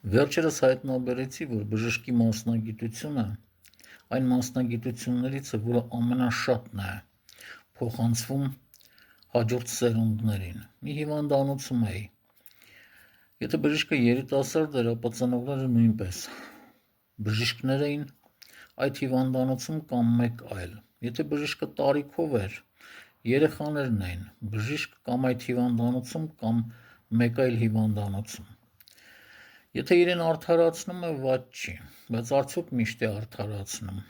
Վերջերս հայտնաբերեցի, որ բժշկի մասնագիտությունը այն մասնագիտություններից է, որը ամենաշատն է փոխանցվում հաջորդ սերունդներին։ Մի հիվանդանոցում էի։ Եթե բժիշկը երիտասարդ էր, ապա ծնողները նույնպես բժիշկներ էին այդ հիվանդանոցում կամ մեկ այլ։ Եթե բժիշկը տարիքով էր, երեխաներն էին բժիշկ կամ այդ հիվանդանոցում կամ մեկ այլ հիվանդանոցում։ Եթե իրեն արդարացնում է, վատ չի, բայց արդյոք միշտ է արդարացնում։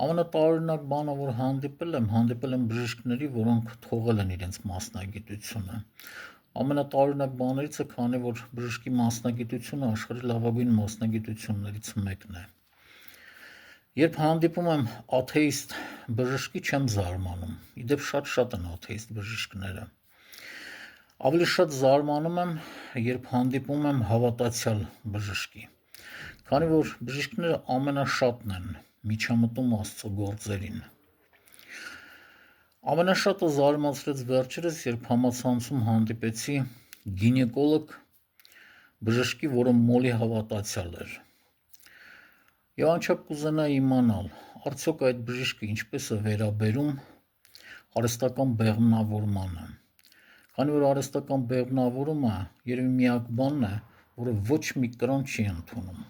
Ամենատարօրինակ բանը, որ հանդիպել եմ բժիշկների, որոնք թողել են իրենց մասնագիտությունը։ Ամենատարօրինակ բաներից է, քանի որ բժշկի մասնագիտությունը աշխարհի լավագույն մասնագիտություններից մեկն է։ Երբ հանդիպում եմ աթեիստ բժշկի, չեմ զարմանում։ Իդեպ շատ են աթեիստ բժիշկները։ Ավելի շատ զարմանում եմ, երբ հանդիպում եմ հավատացյալ բժշկի, քանի որ բժիշկները ամենաշատն են միջամտում Աստծո գործերին։ Ամենաշատը զարմացրեց վերջերս, երբ համացանցում հանդիպեցի գինեկոլոգ բժշկի, որը մոլի հավատացյալ էր։ Եվ անչափ կուզենայի իմանալ, արդյոք այդ բժիշկը ինչպես է վերաբերում արհեստական բեղմնավորմանը, քանի որ արհեստական բեղմնավորումը երևի միակ բանն է, որը ոչ մի կրոն չի ընդունում։